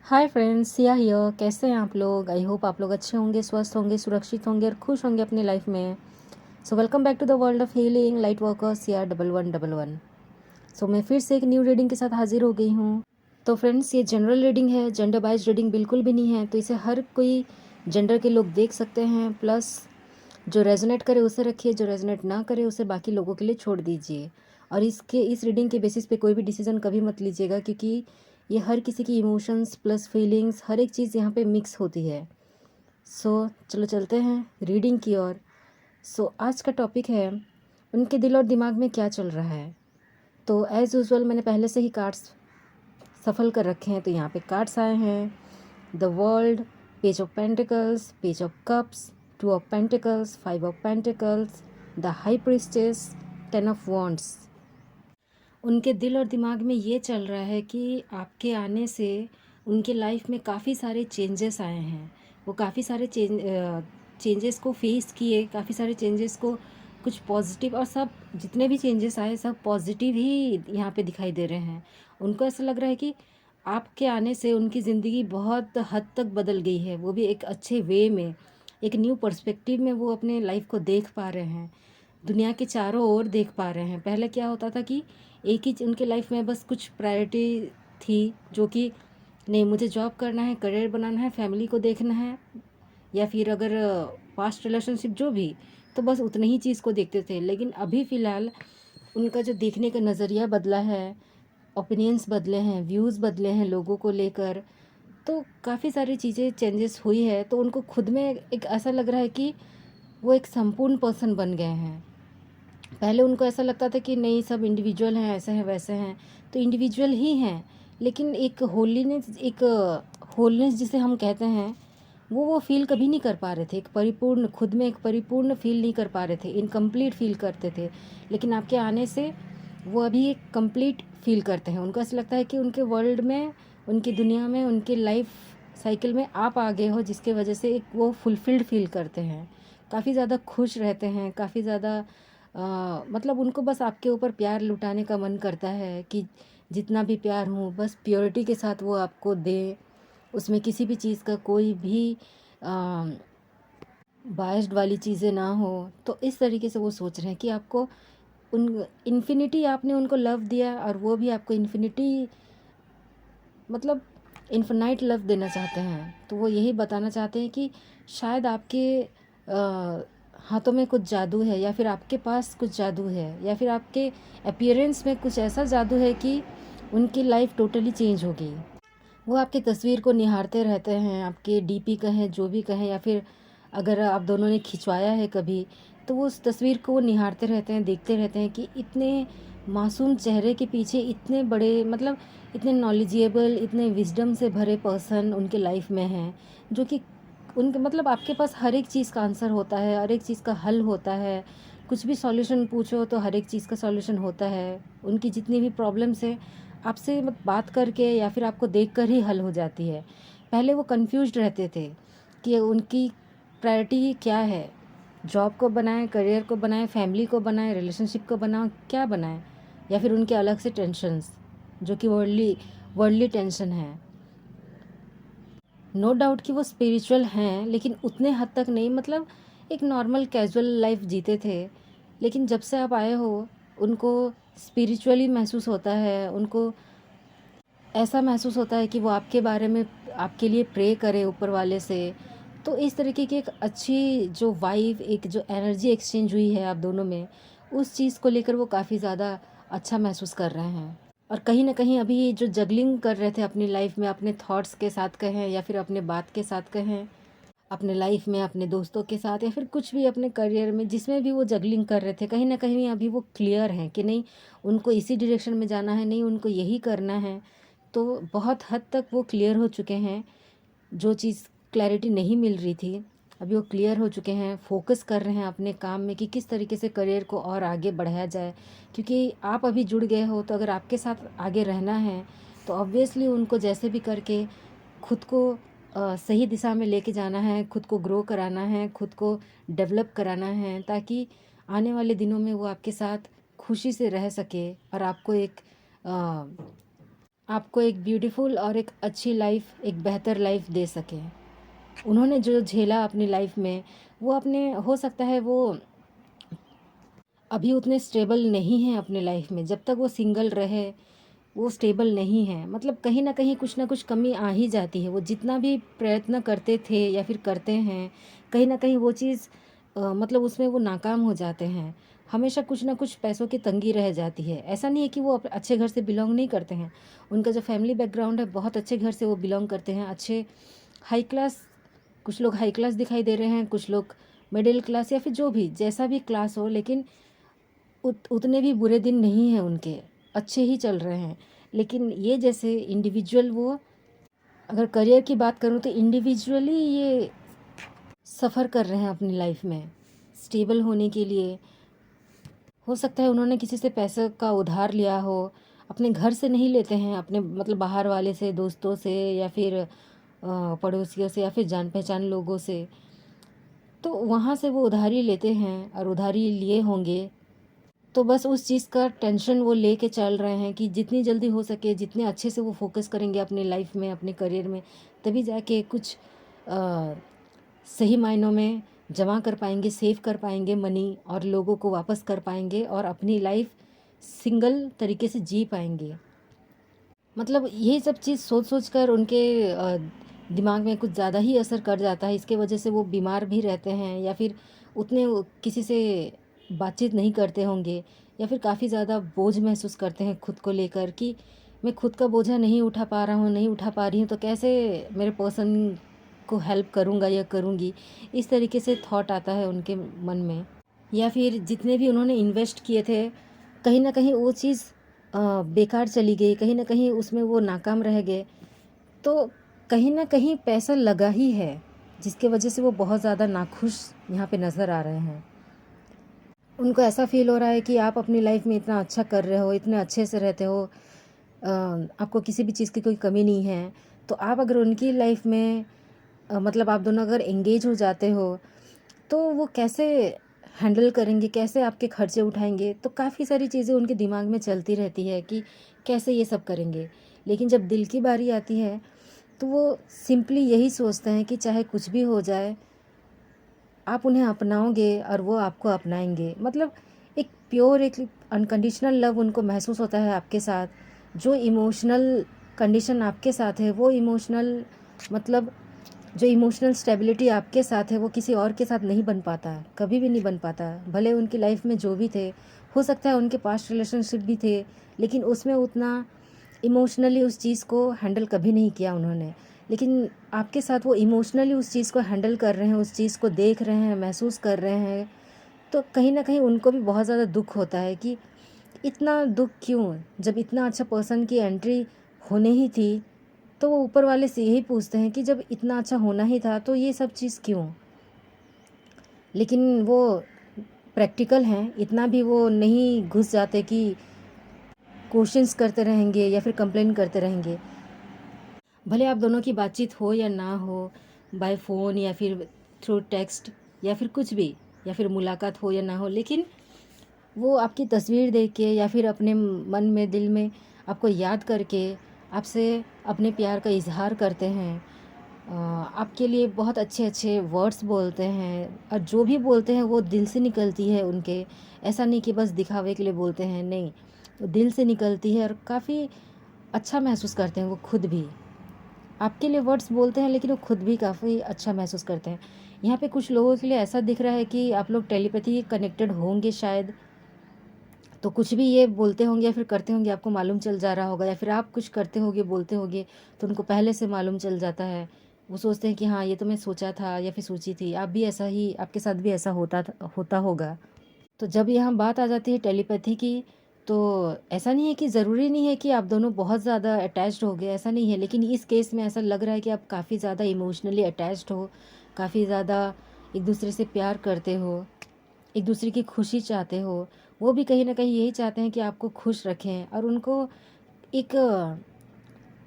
Hi friends, Siya here. कैसे हैं आप लोग? आई होप आप लोग अच्छे होंगे, स्वस्थ होंगे, सुरक्षित होंगे और खुश होंगे अपनी लाइफ में। So welcome back to the world of healing light worker Siya 1111। So मैं फिर से एक न्यू रीडिंग के साथ हाजिर हो गई हूँ। तो फ्रेंड्स, ये जनरल रीडिंग है, जेंडर वाइज रीडिंग बिल्कुल भी नहीं है। तो इसे हर कोई जेंडर के लोग देख सकते हैं। प्लस जो रेजोनेट करे उसे रखिए, जो रेजोनेट ना करे उसे बाकी लोगों के लिए छोड़ दीजिए। और इस रीडिंग के बेसिस पे कोई भी डिसीजन कभी मत लीजिएगा, क्योंकि ये हर किसी की इमोशंस प्लस फीलिंग्स हर एक चीज़ यहाँ पे मिक्स होती है। सो चलो चलते हैं रीडिंग की ओर। सो आज का टॉपिक है उनके दिल और दिमाग में क्या चल रहा है। तो एज़ यूजुअल मैंने पहले से ही कार्ड्स सफल कर रखे हैं। तो यहाँ पे कार्ड्स आए हैं: the world, page of pentacles, page of cups, two of pentacles, five of pentacles, the high priestess, ten of wands. उनके दिल और दिमाग में ये चल रहा है कि आपके आने से उनके लाइफ में काफ़ी सारे चेंजेस आए हैं। वो काफ़ी सारे चेंजेस को फेस किए, काफ़ी सारे चेंजेस को, कुछ पॉजिटिव और सब जितने भी चेंजेस आए सब पॉजिटिव ही यहाँ पे दिखाई दे रहे हैं। उनको ऐसा लग रहा है कि आपके आने से उनकी ज़िंदगी बहुत हद तक बदल गई है, वो भी एक अच्छे वे में, एक न्यू पर्सपेक्टिव में वो अपने लाइफ को देख पा रहे हैं, दुनिया के चारों ओर देख पा रहे हैं। पहले क्या होता था कि एक ही उनके लाइफ में बस कुछ प्रायोरिटी थी, जो कि नहीं, मुझे जॉब करना है, करियर बनाना है, फैमिली को देखना है, या फिर अगर पास्ट रिलेशनशिप जो भी, तो बस उतनी ही चीज़ को देखते थे। लेकिन अभी फ़िलहाल उनका जो देखने का नज़रिया बदला है, ओपिनियंस बदले हैं, व्यूज़ बदले हैं लोगों को लेकर। तो काफ़ी सारी चीज़ें चेंजेस हुई है। तो उनको खुद में एक ऐसा लग रहा है कि वो एक संपूर्ण पर्सन बन गए हैं। पहले उनको ऐसा लगता था कि नहीं, सब इंडिविजुअल हैं, ऐसे हैं वैसे हैं। तो इंडिविजुअल ही हैं, लेकिन एक होलनेस जिसे हम कहते हैं, वो फील कभी नहीं कर पा रहे थे। एक परिपूर्ण, खुद में एक परिपूर्ण फील नहीं कर पा रहे थे, इनकम्प्लीट फील करते थे। लेकिन आपके आने से वो अभी एक कंप्लीट फील करते हैं। उनको ऐसा लगता है कि उनके वर्ल्ड में, उनकी दुनिया में, उनके लाइफ साइकिल में आप आ गए हो, जिसके वजह से एक वो फुलफिल्ड फील करते हैं, काफ़ी ज़्यादा खुश रहते हैं, काफ़ी ज़्यादा मतलब उनको बस आपके ऊपर प्यार लुटाने का मन करता है कि जितना भी प्यार हो बस प्योरिटी के साथ वो आपको दे, उसमें किसी भी चीज़ का कोई भी बायस्ड वाली चीज़ें ना हो। तो इस तरीके से वो सोच रहे हैं कि आपको उन इन्फिनिटी आपने उनको लव दिया, और वो भी आपको इन्फिनिटी मतलब इन्फिनाइट लव देना चाहते हैं। तो वो यही बताना चाहते हैं कि शायद आपके हाथों में कुछ जादू है, या फिर आपके पास कुछ जादू है, या फिर आपके अपीयरेंस में कुछ ऐसा जादू है कि उनकी लाइफ टोटली चेंज हो गई। वो आपकी तस्वीर को निहारते रहते हैं, आपके डीपी कहें, जो भी कहें, या फिर अगर आप दोनों ने खिंचवाया है कभी, तो वो उस तस्वीर को वो निहारते रहते हैं, देखते रहते हैं कि इतने मासूम चेहरे के पीछे इतने बड़े, मतलब इतने नॉलेजेबल, इतने विजडम से भरे पर्सन उनके लाइफ में हैं, जो कि उनके मतलब आपके पास हर एक चीज़ का आंसर होता है, हर एक चीज़ का हल होता है। कुछ भी सॉल्यूशन पूछो तो हर एक चीज़ का सॉल्यूशन होता है। उनकी जितनी भी प्रॉब्लम्स है आपसे बात करके या फिर आपको देखकर ही हल हो जाती है। पहले वो कंफ्यूज्ड रहते थे कि उनकी प्रायोरिटी क्या है, जॉब को बनाएं, करियर को बनाएं, फैमिली को बनाएं, रिलेशनशिप को बनाएं, क्या बनाएं, या फिर उनके अलग से टेंशन्स जो कि वर्ल्डली टेंशन है। नो डाउट कि वो स्पिरिचुअल हैं, लेकिन उतने हद तक नहीं, मतलब एक नॉर्मल कैजुअल लाइफ जीते थे। लेकिन जब से आप आए हो उनको स्पिरिचुअली महसूस होता है, उनको ऐसा महसूस होता है कि वो आपके बारे में, आपके लिए प्रे करे ऊपर वाले से। तो इस तरीके की एक अच्छी जो वाइब, एक जो एनर्जी एक्सचेंज हुई है आप दोनों में, उस चीज़ को लेकर वो काफ़ी ज़्यादा अच्छा महसूस कर रहे हैं। और कहीं ना कहीं अभी जो जगलिंग कर रहे थे अपनी लाइफ में, अपने थॉट्स के साथ कहें या फिर अपने बात के साथ कहें, अपने लाइफ में अपने दोस्तों के साथ या फिर कुछ भी अपने करियर में, जिसमें भी वो जगलिंग कर रहे थे, कहीं ना कहीं अभी वो क्लियर हैं कि नहीं, उनको इसी डायरेक्शन में जाना है, नहीं उनको यही करना है। तो बहुत हद तक वो क्लियर हो चुके हैं। जो चीज़ क्लैरिटी नहीं मिल रही थी, अभी वो क्लियर हो चुके हैं। फोकस कर रहे हैं अपने काम में कि किस तरीके से करियर को और आगे बढ़ाया जाए, क्योंकि आप अभी जुड़ गए हो। तो अगर आपके साथ आगे रहना है तो ऑब्वियसली उनको जैसे भी करके खुद को सही दिशा में लेके जाना है, खुद को ग्रो कराना है, खुद को डेवलप कराना है, ताकि आने वाले दिनों में वो आपके साथ खुशी से रह सके और आपको एक आपको एक ब्यूटीफुल और एक अच्छी लाइफ, एक बेहतर लाइफ दे सकें। उन्होंने जो झेला अपनी लाइफ में, वो अपने हो सकता है वो अभी उतने स्टेबल नहीं हैं अपने लाइफ में। जब तक वो सिंगल रहे वो स्टेबल नहीं है, मतलब कहीं ना कहीं कुछ ना कुछ कमी आ ही जाती है। वो जितना भी प्रयत्न करते थे या फिर करते हैं, कहीं ना कहीं वो चीज़ मतलब उसमें वो नाकाम हो जाते हैं। हमेशा कुछ ना कुछ पैसों की तंगी रह जाती है। ऐसा नहीं है कि वो अच्छे घर से बिलोंग नहीं करते हैं। उनका जो फैमिली बैकग्राउंड है, बहुत अच्छे घर से वो बिलोंग करते हैं, अच्छे हाई क्लास। कुछ लोग हाई क्लास दिखाई दे रहे हैं, कुछ लोग मिडिल क्लास, या फिर जो भी जैसा भी क्लास हो, लेकिन उतने भी बुरे दिन नहीं हैं उनके, अच्छे ही चल रहे हैं। लेकिन ये जैसे इंडिविजुअल, वो अगर करियर की बात करूँ तो इंडिविजुअली ये सफ़र कर रहे हैं अपनी लाइफ में स्टेबल होने के लिए। हो सकता है उन्होंने किसी से पैसे का उधार लिया हो, अपने घर से नहीं लेते हैं, अपने मतलब बाहर वाले से, दोस्तों से, या फिर पड़ोसियों से, या फिर जान पहचान लोगों से। तो वहाँ से वो उधारी लेते हैं और उधारी लिए होंगे, तो बस उस चीज़ का टेंशन वो लेके चल रहे हैं कि जितनी जल्दी हो सके, जितने अच्छे से वो फोकस करेंगे अपनी लाइफ में, अपने करियर में, तभी जाके कुछ अ, सही मायनों में जमा कर पाएंगे, सेव कर पाएंगे मनी, और लोगों को वापस कर पाएंगे, और अपनी लाइफ सिंगल तरीके से जी पाएंगे। मतलब यही सब चीज़ सोच सोच कर उनके दिमाग में कुछ ज़्यादा ही असर कर जाता है। इसके वजह से वो बीमार भी रहते हैं, या फिर उतने किसी से बातचीत नहीं करते होंगे, या फिर काफ़ी ज़्यादा बोझ महसूस करते हैं खुद को लेकर कि मैं खुद का बोझा नहीं उठा पा रहा हूँ, नहीं उठा पा रही हूँ, तो कैसे मेरे पर्सन को हेल्प करूँगा या करूँगी। इस तरीके से थॉट आता है उनके मन में। या फिर जितने भी उन्होंने इन्वेस्ट किए थे, कहीं ना कहीं वो चीज़ बेकार चली गई, कहीं ना कहीं उसमें वो नाकाम रह गए। तो कहीं ना कहीं पैसा लगा ही है, जिसके वजह से वो बहुत ज़्यादा नाखुश यहाँ पे नज़र आ रहे हैं। उनको ऐसा फील हो रहा है कि आप अपनी लाइफ में इतना अच्छा कर रहे हो, इतने अच्छे से रहते हो, आपको किसी भी चीज़ की कोई कमी नहीं है। तो आप अगर उनकी लाइफ में मतलब आप दोनों अगर एंगेज हो जाते हो, तो वो कैसे हैंडल करेंगे, कैसे आपके खर्चे उठाएंगे। तो काफ़ी सारी चीज़ें उनके दिमाग में चलती रहती है कि कैसे ये सब करेंगे। लेकिन जब दिल की बारी आती है, तो वो सिंपली यही सोचते हैं कि चाहे कुछ भी हो जाए, आप उन्हें अपनाओगे और वो आपको अपनाएंगे। मतलब एक प्योर, एक अनकंडीशनल लव उनको महसूस होता है आपके साथ। जो इमोशनल कंडीशन आपके साथ है, वो इमोशनल मतलब जो इमोशनल स्टेबिलिटी आपके साथ है, वो किसी और के साथ नहीं बन पाता है, कभी भी नहीं बन पाता है। भले उनकी लाइफ में जो भी थे, हो सकता है उनके पास्ट रिलेशनशिप भी थे, लेकिन उसमें उतना इमोशनली उस चीज़ को हैंडल कभी नहीं किया उन्होंने। लेकिन आपके साथ वो इमोशनली उस चीज़ को हैंडल कर रहे हैं, उस चीज़ को देख रहे हैं, महसूस कर रहे हैं। तो कहीं ना कहीं उनको भी बहुत ज़्यादा दुख होता है कि इतना दुख क्यों, जब इतना अच्छा पर्सन की एंट्री होने ही थी। तो वो ऊपर वाले से यही पूछते हैं कि जब इतना अच्छा होना ही था तो ये सब चीज़ क्यों। लेकिन वो प्रैक्टिकल हैं, इतना भी वो नहीं घुस जाते कि क्वेश्चंस करते रहेंगे या फिर कंप्लेन करते रहेंगे। भले आप दोनों की बातचीत हो या ना हो, बाय फ़ोन या फिर थ्रू टेक्स्ट या फिर कुछ भी, या फिर मुलाकात हो या ना हो, लेकिन वो आपकी तस्वीर देख के या फिर अपने मन में, दिल में आपको याद करके आपसे अपने प्यार का इजहार करते हैं। आपके लिए बहुत अच्छे अच्छे वर्ड्स बोलते हैं, और जो भी बोलते हैं वो दिल से निकलती है उनके। ऐसा नहीं कि बस दिखावे के लिए बोलते हैं, नहीं, वो दिल से निकलती है, और काफ़ी अच्छा महसूस करते हैं वो खुद भी। आपके लिए वर्ड्स बोलते हैं, लेकिन वो खुद भी काफ़ी अच्छा महसूस करते हैं। यहाँ पे कुछ लोगों के लिए ऐसा दिख रहा है कि आप लोग टेलीपैथी कनेक्टेड होंगे शायद। तो कुछ भी ये बोलते होंगे या फिर करते होंगे, आपको मालूम चल जा रहा होगा, या फिर आप कुछ करते होगे, बोलते होगे, तो उनको पहले से मालूम चल जाता है। वो सोचते हैं कि हाँ, ये तो मैं सोचा था या फिर सोची थी। आप भी ऐसा ही, आपके साथ भी ऐसा होता होगा। तो जब यहाँ बात आ जाती है टेलीपैथी की, तो ऐसा नहीं है कि ज़रूरी नहीं है कि आप दोनों बहुत ज़्यादा अटैच्ड हो गए, ऐसा नहीं है। लेकिन इस केस में ऐसा लग रहा है कि आप काफ़ी ज़्यादा इमोशनली अटैच्ड हो, काफ़ी ज़्यादा एक दूसरे से प्यार करते हो, एक दूसरे की खुशी चाहते हो। वो भी कहीं ना कहीं यही चाहते हैं कि आपको खुश रखें, और उनको एक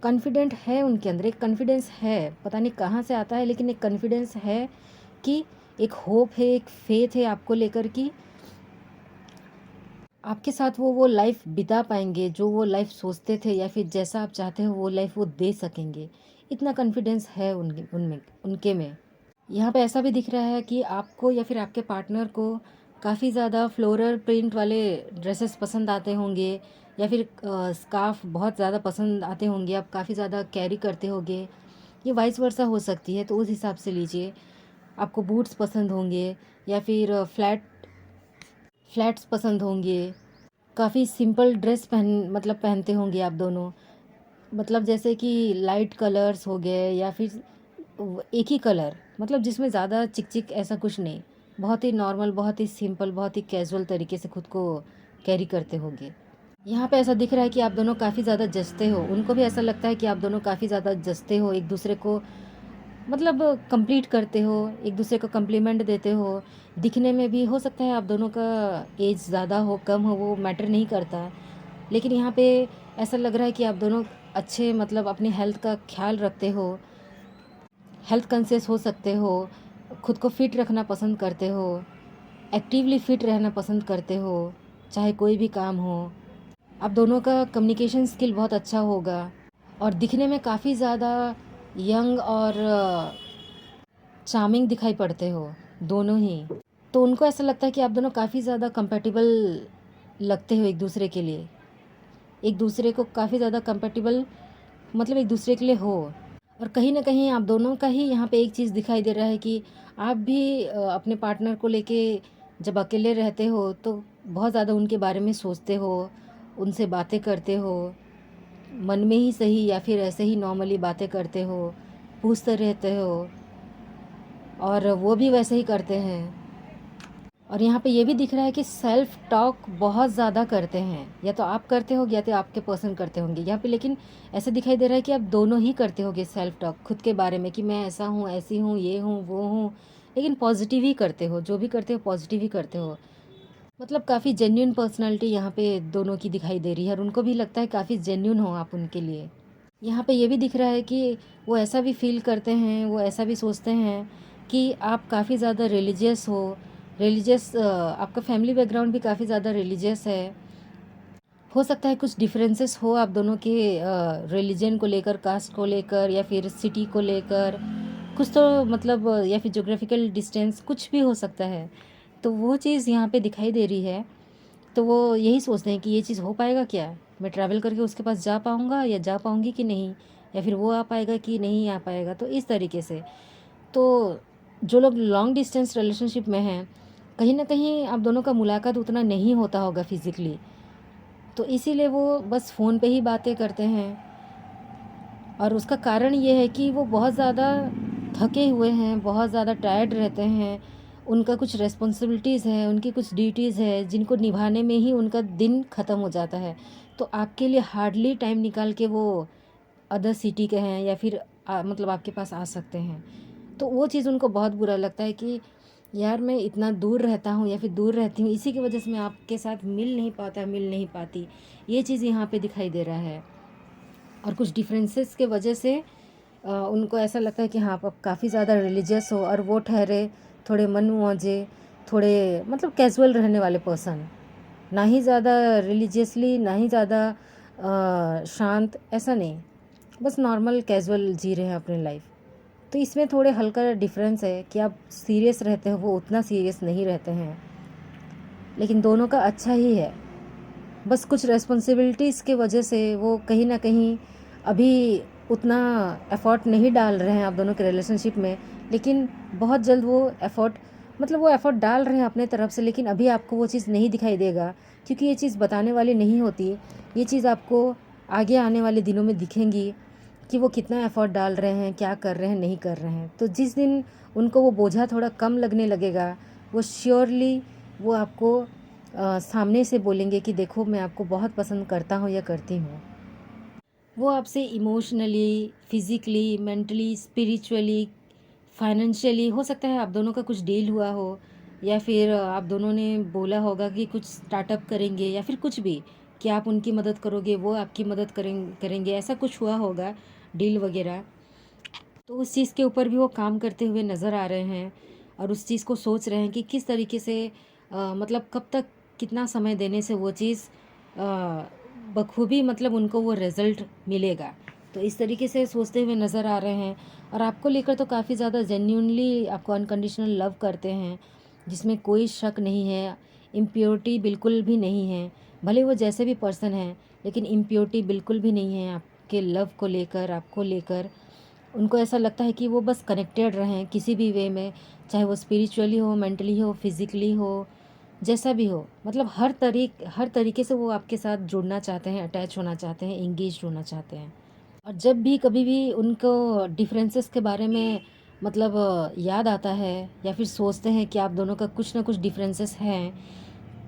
कॉन्फिडेंट है, उनके अंदर एक कॉन्फिडेंस है, पता नहीं कहाँ से आता है, लेकिन एक कॉन्फिडेंस है कि एक होप है, एक फेथ है आपको लेकर कि आपके साथ वो लाइफ बिता पाएंगे जो वो लाइफ सोचते थे, या फिर जैसा आप चाहते हो वो लाइफ वो दे सकेंगे। इतना कॉन्फिडेंस है उनके उनमें उनके में। यहाँ पे ऐसा भी दिख रहा है कि आपको या फिर आपके पार्टनर को काफ़ी ज़्यादा फ्लोरल प्रिंट वाले ड्रेसेस पसंद आते होंगे, या फिर स्कार्फ बहुत ज़्यादा पसंद आते होंगे, आप काफ़ी ज़्यादा कैरी करते होंगे। ये वाइस वर्सा हो सकती है, तो उस हिसाब से लीजिए। आपको बूट्स पसंद होंगे, या फिर फ्लैट्स पसंद होंगे। काफ़ी सिंपल ड्रेस पहनते होंगे आप दोनों। मतलब जैसे कि लाइट कलर्स हो गए, या फिर एक ही कलर, मतलब जिसमें ज़्यादा चिक चिक ऐसा कुछ नहीं। बहुत ही नॉर्मल, बहुत ही सिंपल, बहुत ही कैजुअल तरीके से खुद को कैरी करते होंगे। यहाँ पे ऐसा दिख रहा है कि आप दोनों काफ़ी ज़्यादा जचते हो, उनको भी ऐसा लगता है कि आप दोनों काफ़ी ज़्यादा जचते हो एक दूसरे को। मतलब कंप्लीट करते हो, एक दूसरे को कम्प्लीमेंट देते हो। दिखने में भी हो सकता है आप दोनों का एज ज़्यादा हो कम हो वो मैटर नहीं करता, लेकिन यहाँ पे ऐसा लग रहा है कि आप दोनों अच्छे, मतलब अपनी हेल्थ का ख्याल रखते हो, हेल्थ कॉन्शियस हो सकते हो, खुद को फिट रखना पसंद करते हो, एक्टिवली फिट रहना पसंद करते हो, चाहे कोई भी काम हो। आप दोनों का कम्युनिकेशन स्किल बहुत अच्छा होगा, और दिखने में काफ़ी ज़्यादा यंग और चार्मिंग दिखाई पड़ते हो दोनों ही। तो उनको ऐसा लगता है कि आप दोनों काफ़ी ज़्यादा कंपेटेबल लगते हो एक दूसरे के लिए, एक दूसरे को काफ़ी ज़्यादा कंपेटेबल, मतलब एक दूसरे के लिए हो। और कहीं ना कहीं आप दोनों का ही यहाँ पे एक चीज़ दिखाई दे रहा है कि आप भी अपने पार्टनर को लेके जब अकेले रहते हो तो बहुत ज़्यादा उनके बारे में सोचते हो, उनसे बातें करते हो, मन में ही सही या फिर ऐसे ही नॉर्मली बातें करते हो, पूछते रहते हो, और वो भी वैसे ही करते हैं। और यहाँ पे ये भी दिख रहा है कि सेल्फ टॉक बहुत ज़्यादा करते हैं, या तो आप करते हो या तो आपके पर्सन करते होंगे यहाँ पे, लेकिन ऐसे दिखाई दे रहा है कि आप दोनों ही करते होगे सेल्फ टॉक खुद के बारे में, कि मैं ऐसा हूँ, ऐसी हूँ, ये हूँ, वो हूँ। लेकिन पॉजिटिव ही करते हो, जो भी करते हो पॉजिटिव ही करते हो। मतलब काफ़ी जेन्यून पर्सनालिटी यहाँ पे दोनों की दिखाई दे रही है, और उनको भी लगता है काफ़ी जेन्यून हो आप उनके लिए। यहाँ पे ये भी दिख रहा है कि वो ऐसा भी फील करते हैं, वो ऐसा भी सोचते हैं कि आप काफ़ी ज़्यादा रिलीजियस हो। आपका फैमिली बैकग्राउंड भी काफ़ी ज़्यादा रिलीजियस है। हो सकता है कुछ डिफरेंसेस हो आप दोनों के रिलीजन को लेकर, कास्ट को लेकर, या फिर सिटी को लेकर, कुछ तो मतलब या फिर जोग्राफिकल डिस्टेंस, कुछ भी हो सकता है। तो वो चीज़ यहाँ पे दिखाई दे रही है। तो वो यही सोचते हैं कि ये चीज़ हो पाएगा क्या, मैं ट्रैवल करके उसके पास जा पाऊँगा या जा पाऊँगी कि नहीं, या फिर वो आ पाएगा कि नहीं आ पाएगा। तो इस तरीके से तो जो लोग लॉन्ग डिस्टेंस रिलेशनशिप में हैं, कहीं ना कहीं आप दोनों का मुलाकात उतना नहीं होता होगा फिज़िकली, तो इसीलिए वो बस फ़ोन पे ही बातें करते हैं। और उसका कारण ये है कि वो बहुत ज़्यादा थके हुए हैं, बहुत ज़्यादा टायर्ड रहते हैं, उनका कुछ रिस्पॉन्सिबिलिटीज़ है, उनकी कुछ ड्यूटीज़ है जिनको निभाने में ही उनका दिन ख़त्म हो जाता है। तो आपके लिए हार्डली टाइम निकाल के वो अदर सिटी के हैं, या फिर मतलब आपके पास आ सकते हैं। तो वो चीज़ उनको बहुत बुरा लगता है कि यार मैं इतना दूर रहता हूँ या फिर दूर रहती हूँ, इसी की वजह से मैं आपके साथ मिल नहीं पाता, मिल नहीं पाती। ये चीज़ यहाँ पे दिखाई दे रहा है। और कुछ डिफरेंसेस के वजह से उनको ऐसा लगता है कि हाँ आप काफ़ी ज़्यादा रिलीजियस हो, और वो ठहरे थोड़े मन मौजे, थोड़े मतलब कैजुअल रहने वाले पर्सन, ना ही ज़्यादा रिलीजियसली, ना ही ज़्यादा शांत, ऐसा नहीं, बस नॉर्मल कैजुअल जी रहे हैं अपनी लाइफ। तो इसमें थोड़े हल्का डिफरेंस है कि आप सीरियस रहते हो, वो उतना सीरियस नहीं रहते हैं, लेकिन दोनों का अच्छा ही है। बस कुछ रेस्पॉन्सिबिलिटीज़ के वजह से वो कहीं ना कहीं अभी उतना एफ़र्ट नहीं डाल रहे हैं आप दोनों के रिलेशनशिप में, लेकिन बहुत जल्द वो एफ़र्ट, मतलब वो एफ़र्ट डाल रहे हैं अपने तरफ से, लेकिन अभी आपको वो चीज़ नहीं दिखाई देगा, क्योंकि ये चीज़ बताने वाली नहीं होती। ये चीज़ आपको आगे आने वाले दिनों में दिखेंगी कि वो कितना एफ़र्ट डाल रहे हैं, क्या कर रहे हैं, नहीं कर रहे हैं। तो जिस दिन उनको वो बोझा थोड़ा कम लगने लगेगा, वो श्योरली वो आपको सामने से बोलेंगे कि देखो मैं आपको बहुत पसंद करता हूँ या करती हूँ। वो आपसे emotionally, physically, mentally, spiritually, financially, हो सकता है आप दोनों का कुछ डील हुआ हो, या फिर आप दोनों ने बोला होगा कि कुछ स्टार्टअप करेंगे, या फिर कुछ भी, कि आप उनकी मदद करोगे, वो आपकी मदद करेंगे, ऐसा कुछ हुआ होगा डील वगैरह। तो उस चीज़ के ऊपर भी वो काम करते हुए नज़र आ रहे हैं, और उस चीज़ को सोच रहे हैं कि किस तरीके से मतलब कब तक कितना समय देने से वो चीज़ बखूबी मतलब उनको वो रिज़ल्ट मिलेगा। तो इस तरीके से सोचते हुए नज़र आ रहे हैं और आपको लेकर तो काफ़ी ज़्यादा जेन्युइनली आपको अनकंडीशनल लव करते हैं, जिसमें कोई शक नहीं है, इम्प्योरिटी बिल्कुल भी नहीं है। भले वो जैसे भी पर्सन हैं, लेकिन इम्प्योरिटी बिल्कुल भी नहीं है आपके लव को लेकर, आपको लेकर। उनको ऐसा लगता है कि वो बस कनेक्टेड रहें किसी भी वे में, चाहे वो स्पिरिचुअली हो, मेंटली हो, फिज़िकली हो, जैसा भी हो। मतलब हर तरीके से वो आपके साथ जुड़ना चाहते हैं, अटैच होना चाहते हैं, एंगेज होना चाहते हैं। और जब भी कभी भी उनको डिफरेंसेस के बारे में मतलब याद आता है या फिर सोचते हैं कि आप दोनों का कुछ ना कुछ डिफरेंसेस हैं,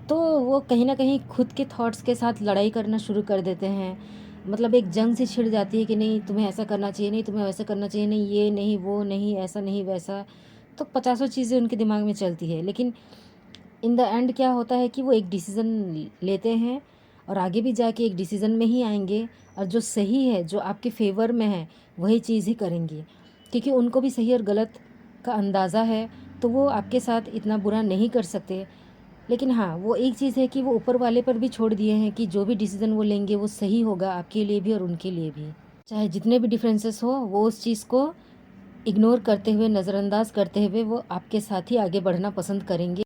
तो वो कहीं न कहीं खुद के थॉट्स के साथ लड़ाई करना शुरू कर देते हैं। मतलब एक जंग सी छिड़ जाती है कि नहीं तुम्हें ऐसा करना चाहिए, नहीं तुम्हें वैसा करना चाहिए, नहीं ये नहीं, वो नहीं, ऐसा नहीं, वैसा। तो पचासों चीज़ें उनके दिमाग में चलती है। लेकिन इन द एंड क्या होता है कि वो एक डिसीज़न लेते हैं और आगे भी जाके एक डिसीज़न में ही आएँगे और जो सही है, जो आपके फ़ेवर में है, वही चीज़ ही करेंगे। क्योंकि उनको भी सही और गलत का अंदाज़ा है, तो वो आपके साथ इतना बुरा नहीं कर सकते। लेकिन हाँ, वो एक चीज़ है कि वो ऊपर वाले पर भी छोड़ दिए हैं कि जो भी डिसीज़न वो लेंगे वो सही होगा आपके लिए भी और उनके लिए भी। चाहे जितने भी डिफरेंसेस हो, वो उस चीज़ को इग्नोर करते हुए, नज़रअंदाज करते हुए वो आपके साथ ही आगे बढ़ना पसंद करेंगे।